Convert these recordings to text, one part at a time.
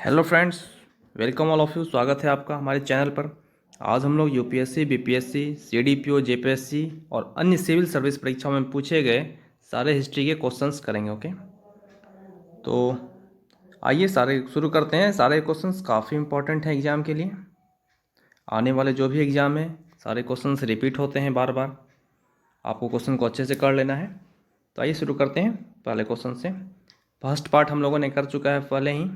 Hello friends, welcome all of you. स्वागत है आपका हमारे चैनल पर। आज हम लोग यूपीएससी, बीपीएससी, सीडीपीओ, जेपीएससी और अन्य सिविल सर्विस परीक्षाओं में पूछे गए सारे हिस्ट्री के क्वेश्चंस करेंगे। ओके, तो आइए सारे शुरू करते हैं। सारे क्वेश्चंस काफ़ी इंपॉर्टेंट हैं एग्ज़ाम के लिए। आने वाले जो भी एग्ज़ाम है सारे क्वेश्चंस रिपीट होते हैं बार बार। आपको क्वेश्चन को अच्छे से कर लेना है। तो आइए शुरू करते हैं पहले क्वेश्चन से। फर्स्ट पार्ट हम लोगों ने कर चुका है पहले ही,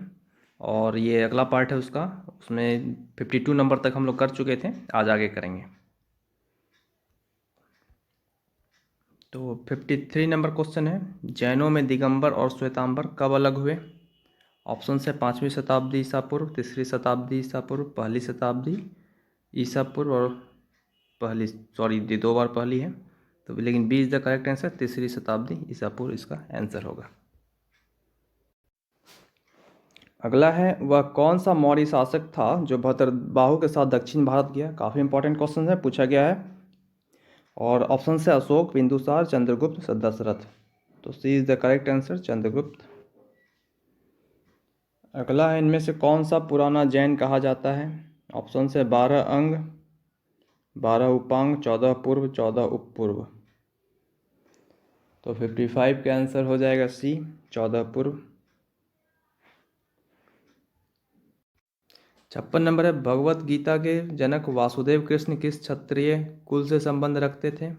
और ये अगला पार्ट है उसका। उसमें 52 नंबर तक हम लोग कर चुके थे, आज आगे करेंगे। तो 53 नंबर क्वेश्चन है, जैनों में दिगंबर और श्वेतांबर कब अलग हुए? ऑप्शन है 5वीं शताब्दी ईसा पूर्व, 3री शताब्दी ईसा पूर्व, पहली शताब्दी ईसा पूर्व और पहली, सॉरी ये दो बार पहली है तो, लेकिन B is the correct answer, 3री शताब्दी ईसा पूर्व इसका आंसर होगा। अगला है, वह कौन सा मौर्य शासक था जो भद्रबाहु के साथ दक्षिण भारत गया? काफ़ी इंपॉर्टेंट क्वेश्चन है, पूछा गया है। और ऑप्शन है अशोक, बिंदुसार, चंद्रगुप्त, दशरथ। तो C is the correct answer, Chandragupta. अगला है, इनमें से कौन सा पुराना जैन कहा जाता है? ऑप्शन है 12 अंग, 12 उपांग, 14 पूर्व, 14 उप पूर्व। तो 55 का आंसर हो जाएगा सी, 14 पूर्व। 56 नंबर है, भगवत गीता के जनक वासुदेव कृष्ण किस क्षत्रिय कुल से संबंध रखते थे?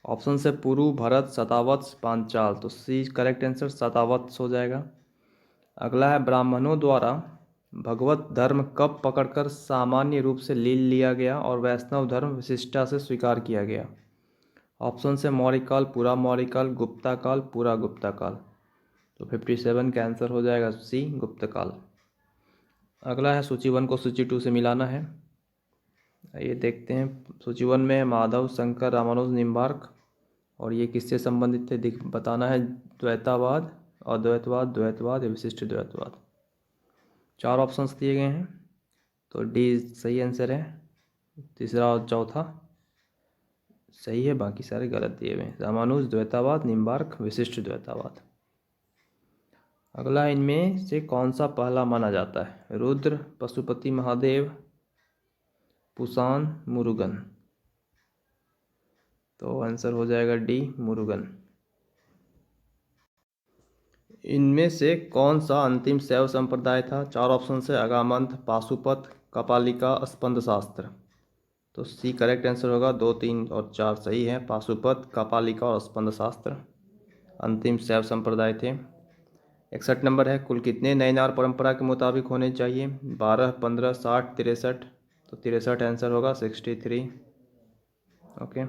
ऑप्शन से पुरु, भरत, शतावत्स, पांचाल। तो सी करेक्ट आंसर, शतावत्स हो जाएगा। अगला है, ब्राह्मणों द्वारा भगवत धर्म कब पकड़कर सामान्य रूप से ले लिया गया और वैष्णव धर्म विशिष्टता से स्वीकार किया गया? ऑप्शन से मौर्य काल, पूरा मौर्य काल, गुप्ता काल, पूरा गुप्ता काल। तो 57 का आंसर हो जाएगा सी, गुप्त काल। अगला है, सूची 1 को सूची 2 से मिलाना है। ये देखते हैं, सूची 1 में माधव, शंकर, रामानुज, निम्बार्क, और ये किससे संबंधित थे बताना है। द्वैतावाद, अद्वैतवाद, द्वैतवाद या विशिष्ट द्वैतवाद। 4 ऑप्शंस दिए गए हैं, तो डी सही आंसर है। तीसरा और चौथा सही है, बाकी सारे गलत दिए हुए हैं। रामानुज, द्वैतावाद, निम्बार्क, विशिष्ट द्वैतावाद। अगला, इनमें से कौन सा पहला माना जाता है? रुद्र, पशुपति महादेव, पुसान, मुरुगन। तो आंसर हो जाएगा डी, मुरुगन। इनमें से कौन सा अंतिम शैव संप्रदाय था? 4 ऑप्शन से अगामंत, पाशुपत, कपालिका, स्पंद शास्त्र। तो सी करेक्ट आंसर होगा। 2, 3 और 4 सही है। पाशुपत, कपालिका और स्पंद शास्त्र अंतिम शैव संप्रदाय थे। 61 नंबर है, कुल कितने नए नार परंपरा के मुताबिक होने चाहिए? 12, 15, 60, 63। तो 63 आंसर होगा, 63। ओके।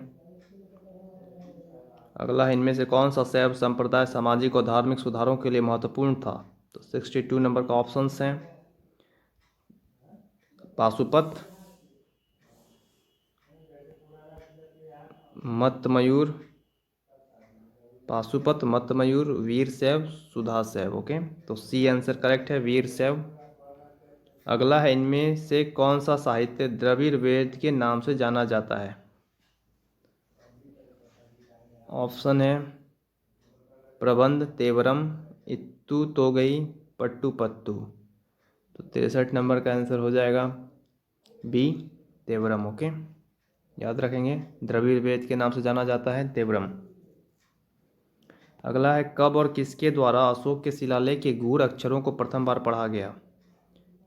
अगला है, इनमें से कौन सा शैव संप्रदाय सामाजिक और धार्मिक सुधारों के लिए महत्वपूर्ण था? तो 62 नंबर का ऑप्शंस हैं, पाशुपत, मतमयूर, पाशुपत, मतमयूर, वीर शैव, सुधा शैव। ओके, तो सी आंसर करेक्ट है, वीर शैव। अगला है, इनमें से कौन सा साहित्य द्रविड़ वेद के नाम से जाना जाता है? ऑप्शन है प्रबंध, तेवरम, इत्तू तोगई, पट्टू पत्तू। तो 63 नंबर का आंसर हो जाएगा बी, तेवरम। ओके, याद रखेंगे, द्रविड़ वेद के नाम से जाना जाता है तेवरम। अगला है, कब और किसके द्वारा अशोक के शिलालेख के गूढ़ अक्षरों को प्रथम बार पढ़ा गया?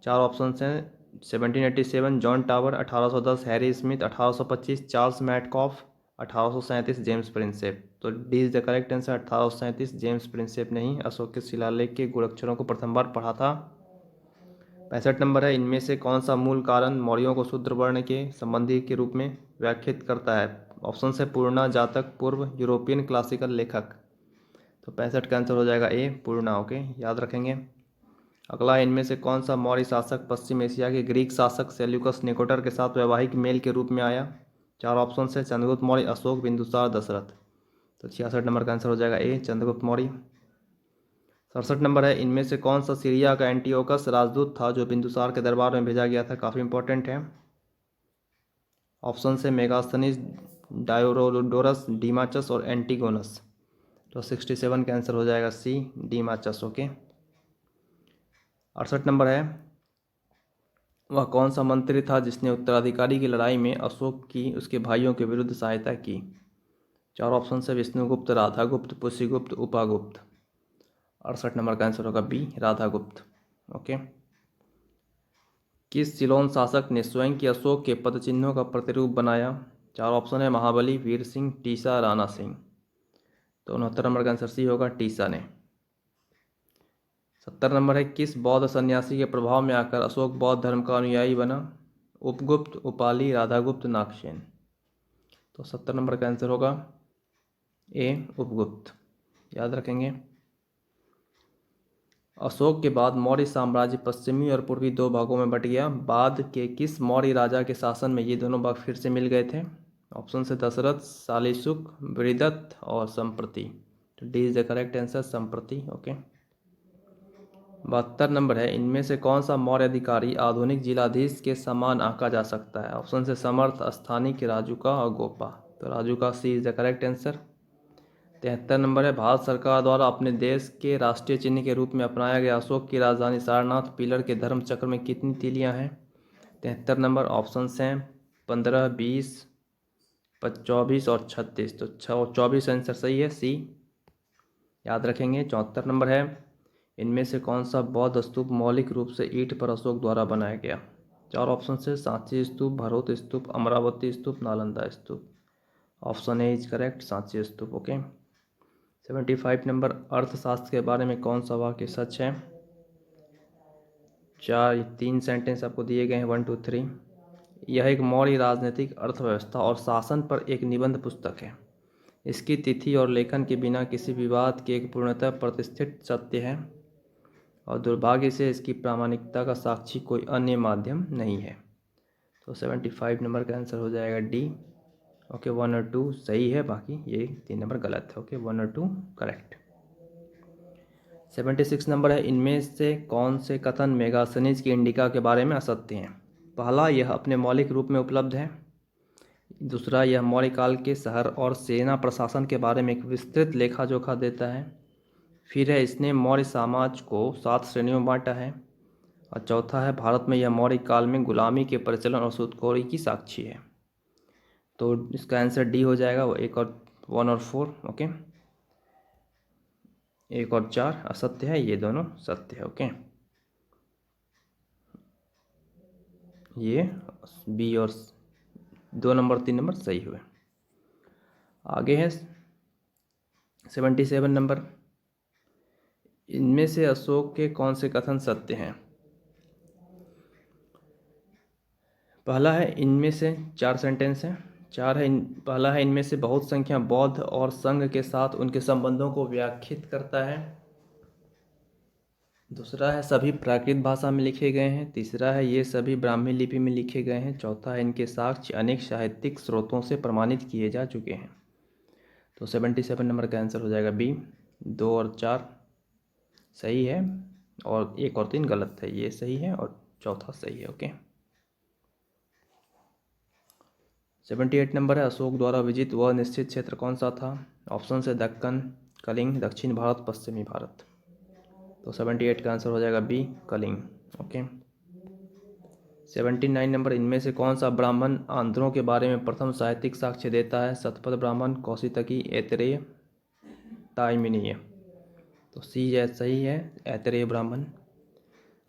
4 ऑप्शन हैं, 1787 John Tower, 1810 Harry Smith, 1825 Charles Metcalfe, 1837 James Prinsep. तो D is the correct answer, 1837 James Prinsep ने ही अशोक के शिलालेख के गूढ़ अक्षरों को प्रथम बार पढ़ा था। 65 नंबर है, इनमें से कौन सा मूल कारण मौर्यों को शूद्र वर्ण के संबंधी के रूप में व्याख्यात करता है? ऑप्शन है पूर्णा, जातक, पूर्व, यूरोपियन क्लासिकल लेखक। तो 65 का आंसर हो जाएगा ए, पूर्णा। ओके, याद रखेंगे। अगला, इनमें से कौन सा मौर्य शासक पश्चिम एशिया के ग्रीक शासक सेल्यूकस निकोटर के साथ वैवाहिक मेल के रूप में आया? 4 ऑप्शन है, चंद्रगुप्त मौर्य, अशोक, बिंदुसार, दशरथ। तो 66 नंबर का आंसर हो जाएगा ए, चंद्रगुप्त मौर्य। 67 नंबर है, इनमें से कौन सा सीरिया का एंटीओकस राजदूत था जो बिंदुसार के दरबार में भेजा गया था? काफ़ी इंपॉर्टेंट है। ऑप्शन है मेगास्थनीज, डायोडोरस, डीमाचस और एंटीगोनस। तो 67 का आंसर हो जाएगा सी, डीमाचस। ओके। 68 नंबर है, वह कौन सा मंत्री था जिसने उत्तराधिकारी की लड़ाई में अशोक की उसके भाइयों के विरुद्ध सहायता की? 4 ऑप्शन है, विष्णुगुप्त, राधागुप्त, पुष्यगुप्त, उपागुप्त। 68 नंबर का आंसर होगा बी, राधागुप्त। ओके। किस सिलोन शासक ने स्वयं की अशोक के पदचिन्हों का प्रतिरूप बनाया? 4 ऑप्शन है, महाबली, वीर सिंह, टीसा, राणा सिंह। तो 69 नंबर का आंसर सी होगा, टीसा ने। 70 नंबर है, किस बौद्ध सन्यासी के प्रभाव में आकर अशोक बौद्ध धर्म का अनुयायी बना? उपगुप्त, उपाली, राधागुप्त, नागसेन। तो 70 नंबर का आंसर होगा ए, उपगुप्त। याद रखेंगे। अशोक के बाद मौर्य साम्राज्य पश्चिमी और पूर्वी दो भागों में बट गया। बाद के किस मौर्य राजा के शासन में ये दोनों भाग फिर से मिल गए थे? ऑप्शन से दशरथ, शालीशुक, बृहदत्त और संप्रति। तो D is the correct answer, संप्रति। ओके। 72 नंबर है, इनमें से कौन सा मौर्य अधिकारी आधुनिक जिलाधीश के समान आंका जा सकता है? ऑप्शन से समर्थ, स्थानिक, राजुका और गोपा। तो राजुका, C is the correct answer. 73 number है, भारत सरकार द्वारा अपने देश के राष्ट्रीय चिन्ह के रूप में अपनाया गया अशोक की राजधानी सारनाथ पिलर के धर्म चक्र में कितनी तीलियां हैं? 73 नंबर। ऑप्शन हैं 15, 20, 24 और 36। तो 24 आंसर सही है, सी। याद रखेंगे। 74 नंबर है, इनमें से कौन सा बौद्ध स्तूप मौलिक रूप से ईंट पर अशोक द्वारा बनाया गया? 4 ऑप्शन से, Sanchi stupa, Bharhut stupa, Amaravati stupa, Nalanda stupa. Option A is correct, Sanchi stupa. Okay. 75 number, Arthashastra के बारे में कौन सा वाक्य सच है? 3 सेंटेंस आपको दिए गए हैं, 1, 2, 3। यह एक मौर्य राजनीतिक, अर्थव्यवस्था और शासन पर एक निबंध पुस्तक है। इसकी तिथि और लेखन के बिना किसी विवाद के एक पूर्णतः प्रतिष्ठित सत्य है और दुर्भाग्य से इसकी प्रामाणिकता का साक्षी कोई अन्य माध्यम नहीं है। तो 75 नंबर का आंसर हो जाएगा डी। ओके, 1 और 2 सही है, बाकी ये 3 नंबर गलत है। ओके, 1 और 2 करेक्ट। 76 नंबर है, इनमें से कौन से कथन मेगास्थनीज की इंडिका के बारे में असत्य हैं? पहला, यह अपने मौलिक रूप में उपलब्ध है। दूसरा, यह मौर्य काल के शहर और सेना प्रशासन के बारे में एक विस्तृत लेखा जोखा देता है। फिर है, इसने मौर्य समाज को 7 श्रेणियों में बांटा है। और चौथा है, भारत में यह मौर्य काल में गुलामी के प्रचलन और सूदखोरी की साक्षी है। तो इसका आंसर डी हो जाएगा, वो 1 और 4। ओके, 1 और 4 असत्य है, ये दोनों सत्य है। ओके, ये बी और 2 नंबर 3 नंबर सही हुए। आगे है 77 नंबर, इनमें से अशोक के कौन से कथन सत्य हैं? पहला है, इनमें से 4 सेंटेंस हैं। पहला है, इनमें से बहुत संख्या बौद्ध और संघ के साथ उनके संबंधों को व्याख्यायित करता है। दूसरा है, सभी प्राकृत भाषा में लिखे गए हैं। तीसरा है, ये सभी ब्राह्मी लिपि में लिखे गए हैं। चौथा है, इनके साक्ष्य अनेक साहित्यिक स्रोतों से प्रमाणित किए जा चुके हैं। तो 77 नंबर का आंसर हो जाएगा बी। 2 और 4 सही है और 1 और 3 गलत है। ये सही है और चौथा सही है। ओके। 78 नंबर है, अशोक द्वारा विजित वह निश्चित क्षेत्र कौन सा था? ऑप्शन है दक्कन, कलिंग, दक्षिण भारत, पश्चिमी भारत। तो 78 का आंसर हो जाएगा बी, कलिंग। ओके। 79 नंबर, इनमें से कौन सा ब्राह्मण आंध्रों के बारे में प्रथम साहित्यिक साक्ष्य देता है? शतपथ ब्राह्मण, कौशितकी, ऐतरेय, ताइमिनीय। तो सी सही है, ऐतरेय ब्राह्मण।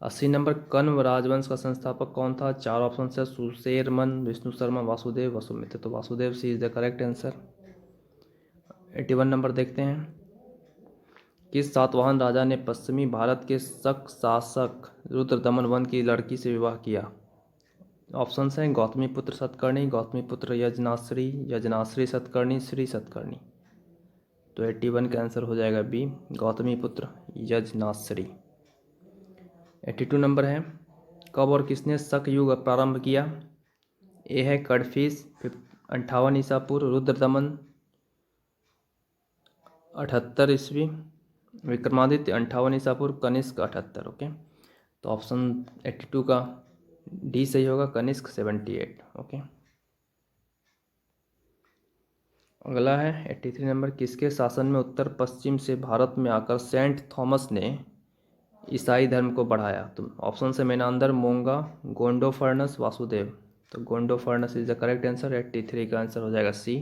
80 नंबर, कण्व राजवंश का संस्थापक कौन था? 4 ऑप्शन है, सुशेरमन, विष्णु शर्मा, वासुदेव, वसुमित्र। तो Vasudeva, C is the correct answer. 81 number देखते हैं, किस सातवाहन राजा ने पश्चिमी भारत के शक शासक रुद्रदमन वन की लड़की से विवाह किया? ऑप्शन हैं, गौतमीपुत्र सतकर्णी, गौतमीपुत्र यजनाश्री, यजनाश्री सतकर्णी, श्री सतकर्णी। तो 81 का आंसर हो जाएगा बी, गौतमीपुत्र यजनाश्री। 82 नंबर है, कब और किसने शक युग प्रारंभ किया? ए है कडफिस 58 ईसा पूर्व, रुद्रदमन 78 ईस्वी, विक्रमादित्य 58 ईसा पूर्व, कनिष्क 78। ओके, तो ऑप्शन 82 का डी सही होगा, कनिष्क 78। ओके। अगला है 83 नंबर, किसके शासन में उत्तर पश्चिम से भारत में आकर सेंट थॉमस ने ईसाई धर्म को बढ़ाया? तो ऑप्शन से मेनांदर, मोंगा, गोंडोफर्नस, वासुदेव। तो गोंडोफर्नस इज द करेक्ट आंसर। 83 का आंसर हो जाएगा सी।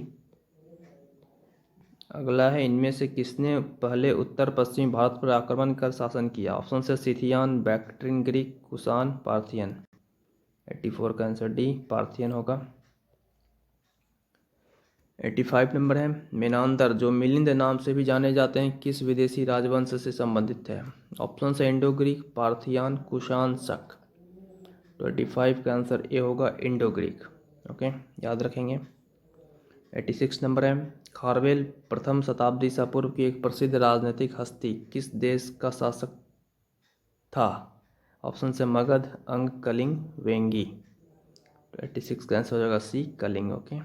अगला है, इनमें से किसने पहले उत्तर पश्चिमी भारत पर आक्रमण कर शासन किया? ऑप्शन से सिथियान, बैक्ट्रियन, ग्रीक, कुषाण, पार्थियन। 84 का आंसर डी, पार्थियन होगा। 85 नंबर है, मेनांदर जो मिलिंद नाम से भी जाने जाते हैं किस विदेशी राजवंश से संबंधित है? ऑप्शन से इंडो ग्रीक, पार्थियान, कुषाण, शक। 25 का आंसर ए होगा, इंडो ग्रीक। ओके, याद रखेंगे। 86 नंबर है, खारवेल प्रथम शताब्दी ईसा पूर्व की एक प्रसिद्ध राजनीतिक हस्ती किस देश का शासक था? ऑप्शन से मगध, अंग, कलिंग, वेंगी। 86 का आंसर हो जाएगा सी, कलिंग। ओके।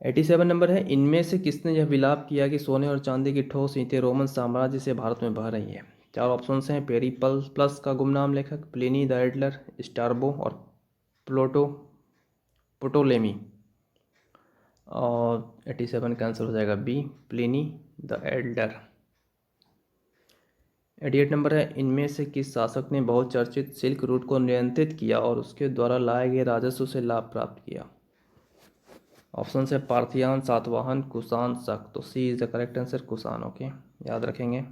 87 नंबर है, इनमें से किसने यह विलाप किया कि सोने और चांदी की ठोस ईंटें रोमन साम्राज्य से भारत में बह रही है? चार ऑप्शन हैं, पेरिप्लस का गुमनाम लेखक, प्लिनी द एल्डर, स्ट्रैबो और प्लोटो प्टोलेमी। और 87 का आंसर हो जाएगा B, Pliny the elder. 88 number है, इनमें से किस शासक ने बहुचर्चित सिल्क रूट को नियंत्रित किया और उसके द्वारा लाए गए राजस्व से लाभ प्राप्त किया? ऑप्शन है पार्थियान, सातवाहन, कुषाण, शक। तो C is the correct answer, Kushan. Okay, याद रखेंगे।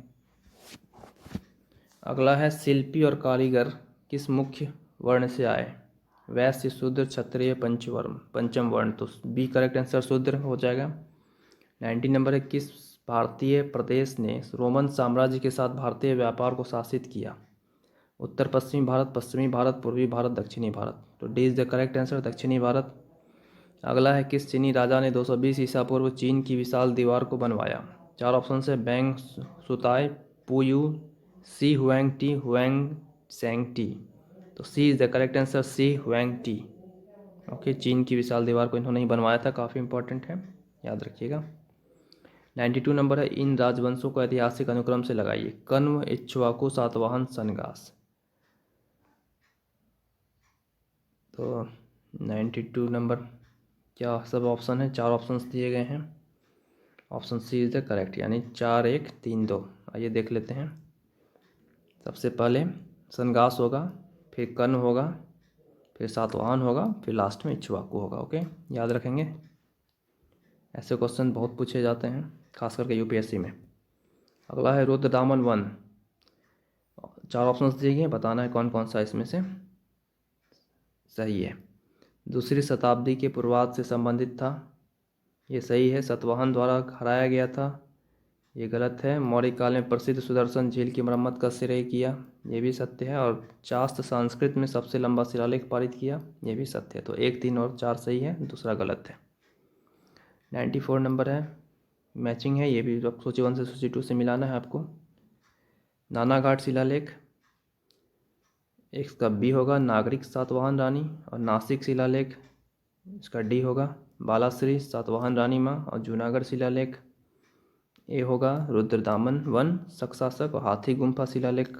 अगला है, शिल्पी और कारीगर किस मुख्य वर्ण से आए? वैश्य, शूद्र, क्षत्रिय, पंचम वर्ण। तो बी करेक्ट आंसर, शूद्र हो जाएगा। 90 नंबर है, किस भारतीय प्रदेश ने रोमन साम्राज्य के साथ भारतीय व्यापार को शासित किया? उत्तर पश्चिमी भारत, पश्चिमी भारत, पूर्वी भारत, दक्षिणी भारत। तो D is the correct answer, दक्षिणी भारत। अगला है, किस चीनी राजा ने 220 ईसा पूर्व चीन की विशाल दीवार को बनवाया? चार ऑप्शन है, बैंग सुताई, पुयू, सी हुएंग टी, हुएंग सेंग टी। तो C is the correct answer, सी हुएंग टी। ओके, चीन की विशाल दीवार को इन्होंने ही बनवाया था, काफ़ी इंपॉर्टेंट है, याद रखिएगा। 92 नंबर है, इन राजवंशों को ऐतिहासिक अनुक्रम से लगाइए। कण्व, इक्ष्वाकु, सातवाहन, सनगास। तो 92 नंबर क्या सब ऑप्शन है? चार ऑप्शंस दिए गए हैं। Option C is the correct, यानी 4 1 3 2। आइए देख लेते हैं। सबसे पहले सनगास होगा, फिर कण्व होगा, फिर सातवाहन होगा, फिर लास्ट में इक्ष्वाकु होगा। ओके, याद रखेंगे, ऐसे क्वेश्चन बहुत पूछे जाते हैं, खास करके यूपीएससी में। अगला है, रुद्रदामन वन। चार ऑप्शंस दिए गए, बताना है कौन कौन सा इसमें से सही है। दूसरी शताब्दी के पूर्वार्ध से संबंधित था, ये सही है। सतवाहन द्वारा हराया गया था, ये गलत है। मौर्य काल में प्रसिद्ध सुदर्शन झील की मरम्मत का श्रेय किया, ये भी सत्य है। और चास्त संस्कृत में सबसे लंबा शिलालेख पारित किया, ये भी सत्य है। तो 1 3 और 4 सही है, दूसरा गलत है। 94 नंबर है, मैचिंग है, ये भी सूची 1 से सूची 2 से मिलाना है आपको। नानाघाट शिलालेख, इसका बी होगा, नागरिक सातवाहन रानी। और नासिक शिलालेख, इसका डी होगा, बालाश्री सातवाहन रानी माँ। और जूनागढ़ शिलालेख ए होगा, रुद्रदामन वन शासक। और हाथी गुम्फा शिलालेख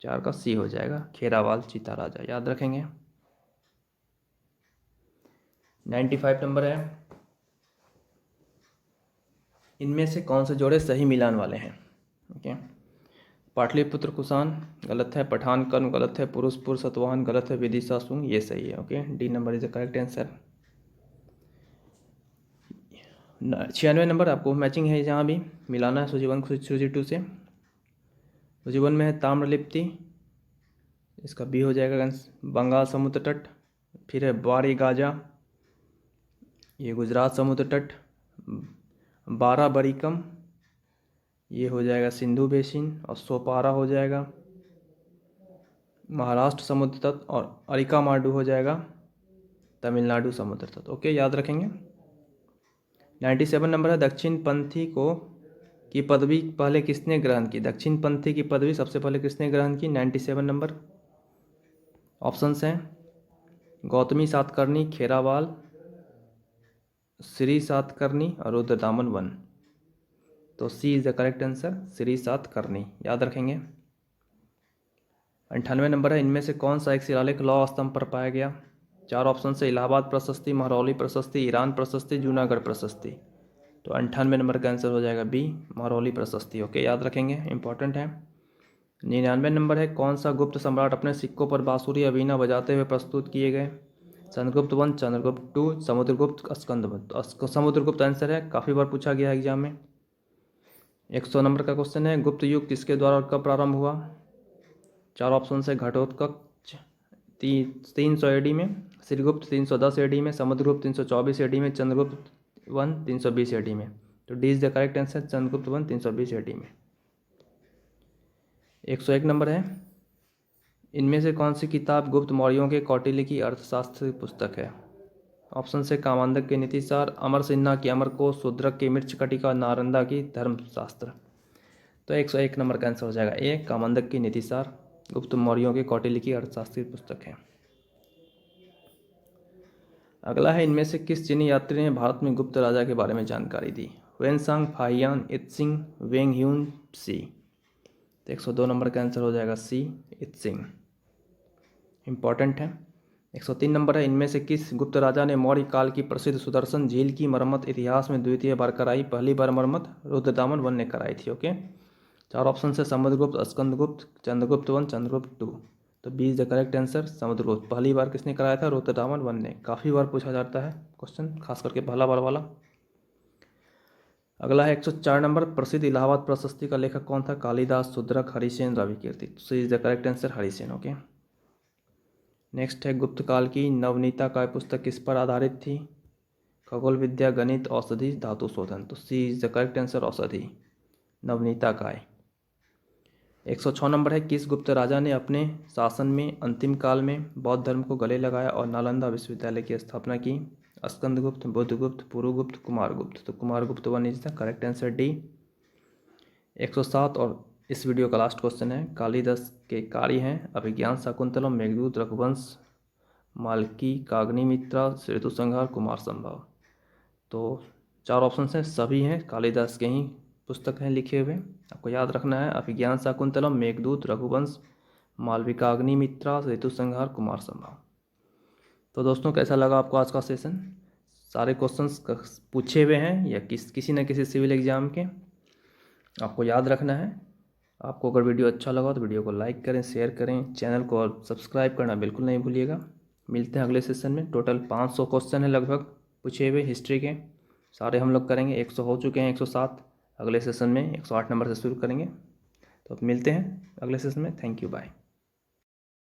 4 का सी हो जाएगा, खेरावाल चीता राजा। याद रखेंगे। 95 नंबर है, इनमें से कौन से जोड़े सही मिलान वाले हैं? ओके, पाटलिपुत्र कुषाण गलत है, पठान कर्ण गलत है, पुरुषपुर सतवाहन गलत है, विदिशा सुंग ये सही है। Okay, D number is the correct answer. 96 number, आपको मैचिंग है, जहाँ भी मिलाना है सूची 1 सूची 2 से। सूची 1 में है ताम्रलिप्ति, इसका बी हो जाएगा, बंगाल समुद्र तट। फिर है बारी गाजा, ये गुजरात समुद्र तट। बाराबरिकम, ये हो जाएगा सिंधु बेसिन। और सोपारा हो जाएगा महाराष्ट्र समुद्र तट। और अरिका माडू हो जाएगा तमिलनाडु समुद्र तट। ओके, याद रखेंगे। 97 नंबर है, दक्षिण पंथी को की पदवी पहले किसने ग्रहण की? दक्षिण पंथी की पदवी सबसे पहले किसने ग्रहण की? 97 नंबर। ऑप्शंस हैं, गौतमी सातकर्णी, खेरावाल, श्री सातकर्णी और रुद्रदामन वन। तो C is the correct answer, Shri Satakarni. याद रखेंगे। 98 नंबर है, इनमें से कौन सा एक शिलालेख लौह स्तंभ पर पाया गया? चार ऑप्शन से, इलाहाबाद प्रशस्ति, महरौली प्रशस्ति, ईरान प्रशस्ति, जूनागढ़ प्रशस्ति। तो 98 नंबर का आंसर हो जाएगा बी, महरौली प्रशस्ति। ओके, याद रखेंगे, इंपॉर्टेंट है। 99 नंबर है, कौन सा गुप्त सम्राट अपने सिक्कों पर बांसुरी या वीणा बजाते हुए प्रस्तुत किए गए? Chandragupta one, Chandragupta two, Samudragupta, Skandagupta. Samudragupta answer है, काफ़ी बार पूछा गया है एग्जाम में। 100 नंबर का क्वेश्चन है, गुप्त युग किसके द्वारा और कब प्रारंभ हुआ? 4 ऑप्शन है, घटोत्कच 300 एडी में, श्रीगुप्त 310 एडी में, समुद्रगुप्त 324 एडी में, चंद्रगुप्त वन 320 एडी में। तो D is the correct answer, Chandragupta one 320 AD में। 101 नंबर है, इनमें से कौन सी किताब गुप्त मौर्यों के कौटिल्य की अर्थशास्त्र पुस्तक है? ऑप्शन से कामांधक के नीतिसार, अमर सिन्हा की अमरकोश, शूद्रक की मृच्छकटिका, नालंदा की धर्मशास्त्र। तो 101 नंबर का आंसर हो जाएगा ए, कामांधक की नीतिसार गुप्त मौर्यों के कौटिल्य की अर्थशास्त्रीय पुस्तक है। अगला है, इनमें से किस चीनी यात्री ने भारत में गुप्त राजा के बारे में जानकारी दी? वेनसांग, फाहियान, इत्सिंग, वेंग ह्यून, सी। तो 102 नंबर का आंसर हो जाएगा सी, इत्सिंग। इंपॉर्टेंट है। 103 नंबर है, इनमें से किस गुप्त राजा ने मौर्य काल की प्रसिद्ध सुदर्शन झील की मरम्मत इतिहास में द्वितीय बार कराई? पहली बार मरम्मत रुद्रदामन वन ने कराई थी। ओके, 4 ऑप्शन है, समुद्रगुप्त, स्कंदगुप्त, चंद्रगुप्त वन, चंद्रगुप्त टू। तो B is the correct answer, Samudragupta. पहली बार किसने कराया था? रुद्रदामन वन ने। काफ़ी बार पूछा जाता है क्वेश्चन, खास करके पहला बार वाला। अगला है 104 नंबर, प्रसिद्ध इलाहाबाद प्रशस्ति का लेखक कौन था? Kalidasa, Shudraka, Harisena, Ravikirti. C is the correct answer, Harisena. Okay, next है, गुप्त काल की नवनीता काय पुस्तक किस पर आधारित थी? खगोल विद्या, गणित, औषधि, धातु शोधन। तो C is the correct answer, औषधि, नवनीता काय। 106 नंबर है, किस गुप्त राजा ने अपने शासन में अंतिम काल में बौद्ध धर्म को गले लगाया और नालंदा विश्वविद्यालय की स्थापना की? स्कंदगुप्त, बुद्धगुप्त, पुरुगुप्त, कुमारगुप्त। तो Kumaragupta one is the correct answer, D. 107 और इस वीडियो का लास्ट क्वेश्चन है, कालिदास के कार्य हैं अभिज्ञान शाकुंतलम, मेघदूत, रघुवंश, माल्की, काग्निमित्रा, ऋतुसंहार, कुमार संभव। तो 4 ऑप्शन हैं, सभी हैं कालिदास के ही पुस्तक हैं लिखे हुए। आपको याद रखना है, अभिज्ञान शाकुंतलम, मेघदूत, रघुवंश, मालविकाग्निमित्रा, ऋतुसंहार, कुमार संभव। तो दोस्तों, कैसा लगा आपको आज का सेशन? सारे क्वेश्चंस पूछे हुए हैं या किसी न किसी सिविल एग्जाम के, आपको याद रखना है। आपको अगर वीडियो अच्छा लगा तो वीडियो को लाइक करें, शेयर करें, चैनल को और सब्सक्राइब करना बिल्कुल नहीं भूलिएगा। मिलते हैं अगले सेशन में। टोटल 500 क्वेश्चन है लगभग पूछे हुए हिस्ट्री के, सारे हम लोग करेंगे। 100 हो चुके हैं, 107 अगले सेशन में 108 नंबर से शुरू करेंगे। तो अब मिलते हैं अगले सेशन में। Thank you, bye.